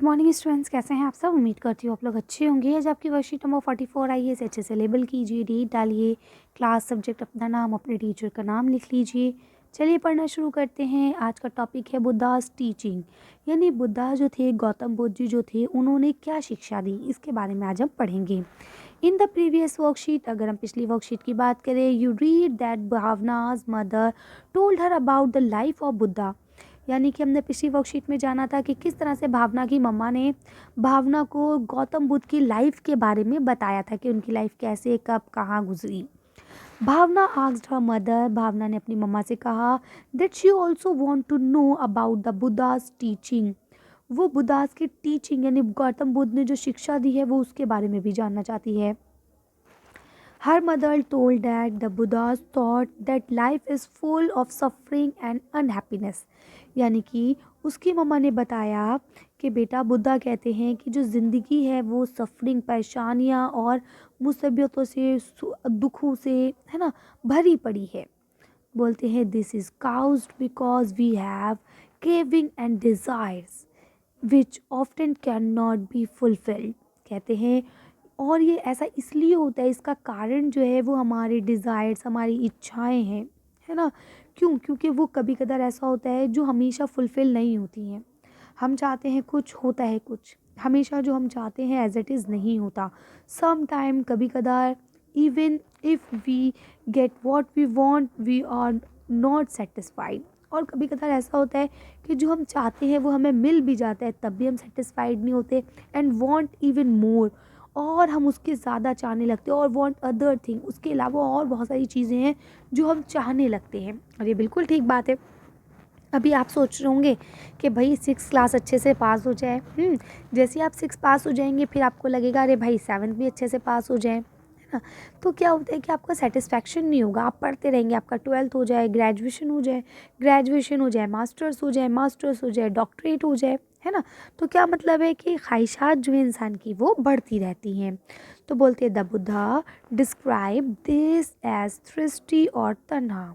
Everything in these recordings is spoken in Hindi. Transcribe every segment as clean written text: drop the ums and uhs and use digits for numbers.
मॉर्निंग स्टूडेंट्स, कैसे हैं आप सब। उम्मीद करती हूँ आप लोग अच्छे होंगे। आज आपकी वर्कशीट नंबर 44 आई है, इसे अच्छे से लेबल कीजिए, डेट डालिए, क्लास, सब्जेक्ट, अपना नाम, अपने टीचर का नाम लिख लीजिए। चलिए पढ़ना शुरू करते हैं। आज का टॉपिक है बुद्धास टीचिंग, यानी बुद्धा जो थे, गौतम बुद्ध जी जो थे, उन्होंने क्या शिक्षा दी, इसके बारे में आज हम पढ़ेंगे। इन द प्रीवियस वर्कशीट, अगर हम पिछली वर्कशीट की बात करें, you read that Bhavna's mother told her about the life of Buddha, यानी कि हमने पिछली वर्कशीट में जाना था कि किस तरह से भावना की मम्मा ने भावना को गौतम बुद्ध की लाइफ के बारे में बताया था कि उनकी लाइफ कैसे, कब, कहाँ गुजरी। भावना आस्क्ड हर मदर, भावना ने अपनी मम्मा से कहा that she also want to know about the Buddha's teaching, वो बुद्धास की टीचिंग यानी गौतम बुद्ध ने जो शिक्षा दी है वो उसके बारे में भी जानना चाहती है। Her mother told that the Buddhas thought that life is full of suffering and unhappiness, यानी कि उसकी मम्मा ने बताया कि बेटा, बुद्धा कहते हैं कि जो ज़िंदगी है वो सफरिंग, परेशानियाँ और मुसीबतों से, दुखों से, है ना, भरी पड़ी है। बोलते हैं this is caused because we have craving and desires which often can not be fulfilled, कहते हैं और ये ऐसा इसलिए होता है, इसका कारण जो है वो हमारे डिज़ायर्स, हमारी इच्छाएं हैं, है ना। क्यों? क्योंकि वो कभी कदार ऐसा होता है जो हमेशा फुलफ़िल नहीं होती हैं। हम चाहते हैं कुछ, होता है कुछ, हमेशा जो हम चाहते हैं एज इट इज़ नहीं होता। सम टाइम, कभी कदार, even if we get what we want we are not satisfied, और कभी कदार ऐसा होता है कि जो हम चाहते हैं वो हमें मिल भी जाता है तब भी हम सेटिस्फाइड नहीं होते, एंड वॉन्ट इवन मोर, और हम उसके ज़्यादा चाहने लगते हैं, और वॉन्ट अदर थिंग, उसके अलावा और बहुत सारी चीज़ें हैं जो हम चाहने लगते हैं। और ये बिल्कुल ठीक बात है। अभी आप सोच रहे होंगे कि भाई 6 क्लास अच्छे से पास हो जाए, जैसे आप 6 पास हो जाएंगे फिर आपको लगेगा अरे भाई 7 भी अच्छे से पास हो जाए, है ना। तो क्या होता है कि आपका सेटिस्फैक्शन नहीं होगा, आप पढ़ते रहेंगे, आपका 12th हो जाए, ग्रेजुएशन हो जाए, ग्रेजुएशन हो जाए, मास्टर्स हो जाए, मास्टर्स हो जाए, डॉक्टरेट हो जाए, है ना। तो क्या मतलब है कि ख्वाहिशात जो है इंसान की वो बढ़ती रहती हैं। तो बोलते हैं the Buddha describe this as thirsty और तन्हा,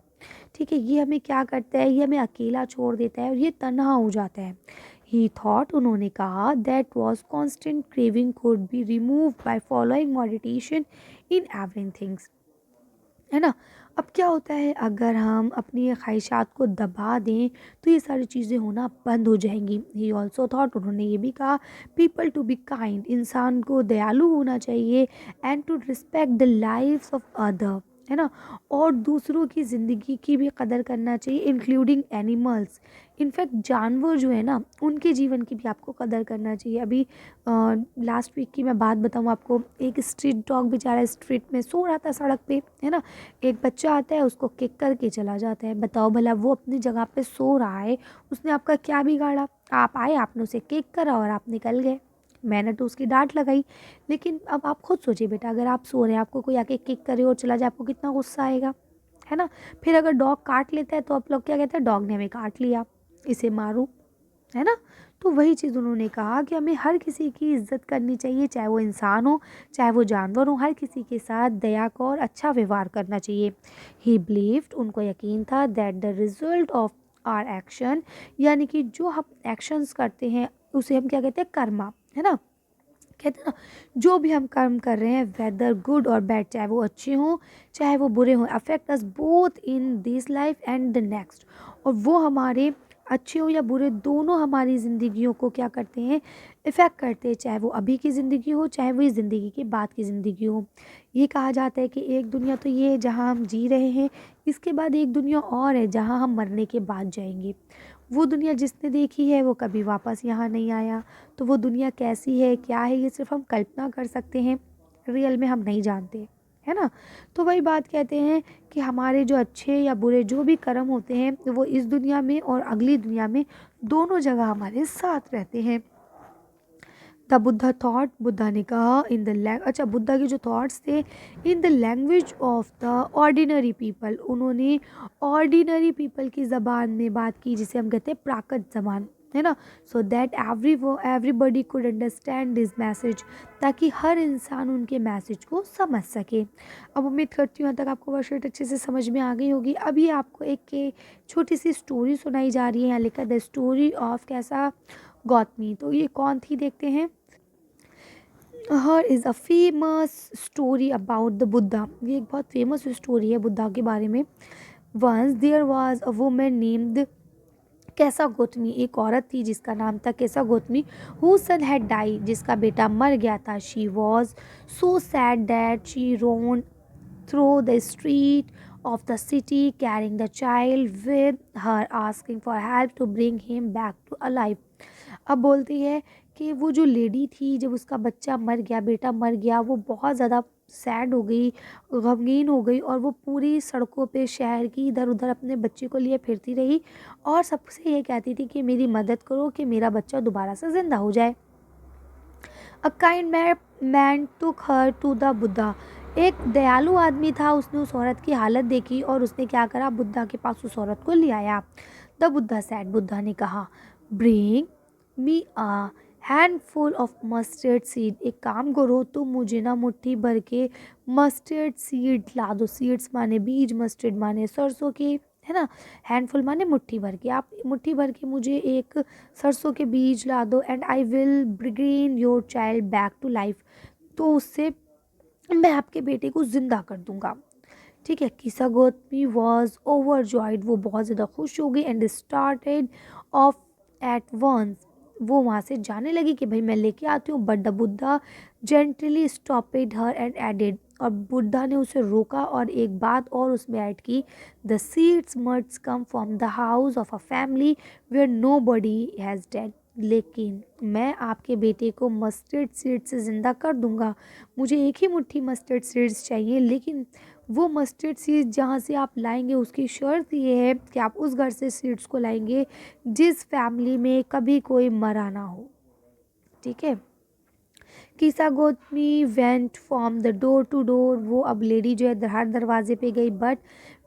ठीक है। ये हमें क्या करता है, ये हमें अकेला छोड़ देता है और ये तन्हा हो जाता है। ही थॉट, उन्होंने कहा, that was constant craving could be remove by following meditation in everything's, है ना। अब क्या होता है, अगर हम अपनी ये ख्वाहिशात को दबा दें तो ये सारी चीज़ें होना बंद हो जाएंगी। ही ऑल्सो थॉट, उन्होंने ये भी कहा, पीपल टू बी काइंड, इंसान को दयालु होना चाहिए, and to respect the lifes of other, है ना, और दूसरों की ज़िंदगी की भी कदर करना चाहिए, इंक्लूडिंग एनिमल्स, इनफैक्ट जानवर जो है ना उनके जीवन की भी आपको कदर करना चाहिए। अभी लास्ट वीक की मैं बात बताऊँ आपको, एक स्ट्रीट डॉग बेचारा स्ट्रीट में सो रहा था सड़क पे, है ना। एक बच्चा आता है, उसको किक करके चला जाता है। बताओ भला, वो अपनी जगह पे सो रहा है, उसने आपका क्या बिगाड़ा। आप आए, आपने उसे किक करा और आप निकल गए, मैंने तो उसकी डांट लगाई। लेकिन अब आप खुद सोचिए बेटा, अगर आप सो रहे हैं, आपको कोई आके किक करे और चला जाए, आपको कितना गुस्सा आएगा, है ना। फिर अगर डॉग काट लेता है तो आप लोग क्या कहते हैं, डॉग ने हमें काट लिया, इसे मारो, है ना। तो वही चीज़ उन्होंने कहा कि हमें हर किसी की इज्जत करनी चाहिए, चाहे वो इंसान हो, चाहे वो जानवर हो, हर किसी के साथ दया का और अच्छा व्यवहार करना चाहिए। ही बिलीव्ड, उनको यकीन था, that the result of our action, यानी कि जो हम एक्शंस करते हैं उसे हम क्या कहते हैं, कर्मा, है ना। कहते हैं ना, जो भी हम कर्म कर रहे हैं, वेदर गुड और बैड, चाहे वो अच्छे हों चाहे वो बुरे हों, affect us both in this life and the next, और वो हमारे अच्छे हो या बुरे, दोनों हमारी ज़िंदगियों को क्या करते हैं, इफ़ेक्ट करते हैं, चाहे वो अभी की ज़िंदगी हो, चाहे वो इस ज़िंदगी के बाद की ज़िंदगी हो। ये कहा जाता है कि एक दुनिया तो ये है जहाँ हम जी रहे हैं, इसके बाद एक दुनिया और है जहाँ हम मरने के बाद जाएंगे। वो दुनिया जिसने देखी है वो कभी वापस यहाँ नहीं आया, तो वो दुनिया कैसी है, क्या है, ये सिर्फ हम कल्पना कर सकते हैं, रियल में हम नहीं जानते, है ना। तो वही बात कहते हैं कि हमारे जो अच्छे या बुरे जो भी कर्म होते हैं वो इस दुनिया में और अगली दुनिया में दोनों जगह हमारे साथ रहते हैं। द बुद्धा थॉट, बुद्धा ने कहा, इन द अच्छा, बुद्धा के जो थॉट्स थे, in the language of the ordinary people, उन्होंने ऑर्डिनरी पीपल की ज़बान में बात की, जिसे हम कहते हैं प्राकृत ज़बान, है ना। So that everybody could understand this message, ताकि हर इंसान उनके मैसेज को समझ सके। अब उम्मीद करती हूँ यहाँ तक आपको वर्कशीट अच्छे से समझ में आ गई होगी। अभी आपको एक छोटी सी स्टोरी सुनाई जा रही है, यहाँ लिखा द स्टोरी ऑफ कैसा गौतमी। तो ये कौन थी देखते हैं। हर is a famous story about the Buddha. ये एक बहुत फेमस स्टोरी है बुद्धा के बारे में। Once there was a woman named Kisa Gautami. एक औरत थी जिसका नाम था Kisa Gautami. Who son had die, जिसका बेटा मर गया था। She was so sad that she ran through the street of the city carrying the child with her, asking for help to bring him back to alive। अब बोलती है कि वो जो लेडी थी, जब उसका बच्चा मर गया, बेटा मर गया, वो बहुत ज़्यादा सैड हो गई, गमगीन हो गई और वो पूरी सड़कों पे शहर की इधर उधर अपने बच्चे को लिए फिरती रही और सबसे ये कहती थी कि मेरी मदद करो कि मेरा बच्चा दोबारा से ज़िंदा हो जाए। A kind man took her to the Buddha. एक दयालु आदमी था, उसने उस औरत की हालत देखी और उसने क्या करा, बुद्धा के पास उस औरत को ले आया। द बुद्धा सैड, बुद्धा ने कहा, bring me a handful of mustard seed. एक काम करो, तुम मुझे ना मुट्ठी भर के मस्टर्ड सीड ला दो। सीड्स माने बीज, मस्टर्ड माने सरसों के, है ना। हैंडफुल माने मुट्ठी भर के। आप मुट्ठी भर के मुझे एक सरसों के बीज ला दो। And I will bring your child back to life. तो उससे मैं आपके बेटे को ज़िंदा कर दूंगा। ठीक है। किसा गौतमी वॉज ओवरजॉयड, वो बहुत ज़्यादा खुश हो गई। And started off at once, वो वहाँ से जाने लगी कि भाई मैं लेके आती हूँ। But the Buddha gently stopped her and added, और बुद्धा ने उसे रोका और एक बात और उसमें ऐड की, the seeds must come from the house of a family where nobody has dead. लेकिन मैं आपके बेटे को मस्टर्ड सीड से ज़िंदा कर दूंगा। मुझे एक ही मुट्ठी मस्टर्ड सीड्स चाहिए, लेकिन वो मस्टर्ड सीड्स जहाँ से आप लाएंगे उसकी शर्त ये है कि आप उस घर से सीड्स को लाएंगे जिस फैमिली में कभी कोई मरा ना हो। ठीक है। Kisa Gautami went from the door to door, वो अब लेडी जो है हर दरवाजे पे गई। But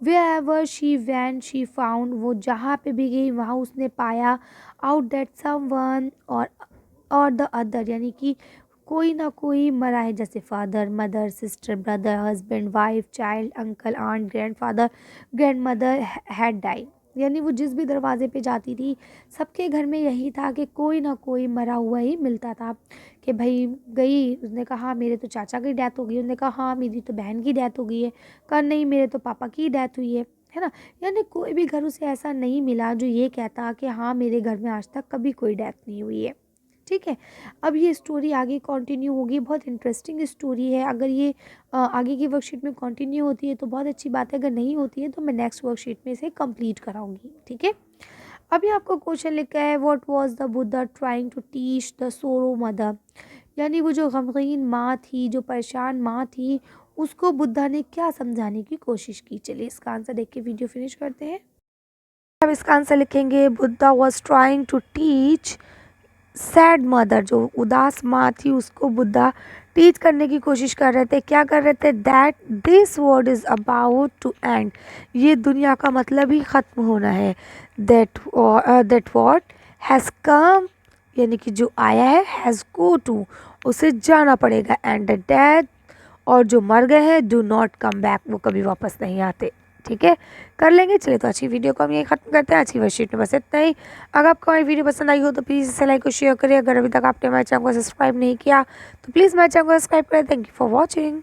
wherever she went she found, वो जहाँ पे भी गई वहाँ उसने पाया, out that someone or the other, यानी कि कोई ना कोई मरा है, जैसे father, mother, sister, brother, husband, wife, child, uncle, aunt, grandfather, grandmother had died. यानी वो जिस भी दरवाजे पे जाती थी सबके घर में यही था कि कोई ना कोई मरा हुआ ही मिलता था। कि भाई गई, उसने कहा हाँ मेरे तो चाचा की डेथ हो गई, उसने कहा हाँ मेरी तो बहन की डेथ हो गई है, कहा नहीं मेरे तो पापा की डेथ हुई है ना। यानी कोई भी घर उसे ऐसा नहीं मिला जो ये कहता कि हाँ मेरे घर में आज तक कभी कोई डेथ नहीं हुई है। ठीक है। अब ये स्टोरी आगे कंटिन्यू होगी, बहुत इंटरेस्टिंग स्टोरी है। अगर ये आगे की वर्कशीट में कंटिन्यू होती है तो बहुत अच्छी बात है, अगर नहीं होती है तो मैं नेक्स्ट वर्कशीट में इसे कंप्लीट कराऊंगी। ठीक है। अभी आपको क्वेश्चन लिखा है, what was the Buddha trying to teach the sorrow mother. यानी वो जो गमगीन माँ थी, जो परेशान माँ थी, उसको बुद्धा ने क्या समझाने की कोशिश की। चलिए इसका आंसर देख के वीडियो फिनिश करते हैं। अब इसका आंसर लिखेंगे, Buddha was trying to teach sad mother, जो उदास माँ थी उसको बुद्धा टीच करने की कोशिश कर रहे थे। क्या कर रहे थे, that this world is about to end, ये दुनिया का मतलब ही ख़त्म होना है। दैट व्हाट हैज़ कम, यानी कि जो आया है, हैज़ गो टू, उसे जाना पड़ेगा। एंड द डेड, और जो मर गए हैं, डू नॉट कम बैक, वो कभी वापस नहीं आते। ठीक है, कर लेंगे। चलिए तो अच्छी वीडियो को हम यही खत्म करते हैं। अच्छी वर्कशीट में बस इतना ही। अगर आपको हमारी वीडियो पसंद आई हो तो प्लीज़ इसे लाइक और शेयर करिए। अगर अभी तक आपने हमारे चैनल को सब्सक्राइब नहीं किया तो प्लीज़ हमारे चैनल को सब्सक्राइब करें। Thank you for watching.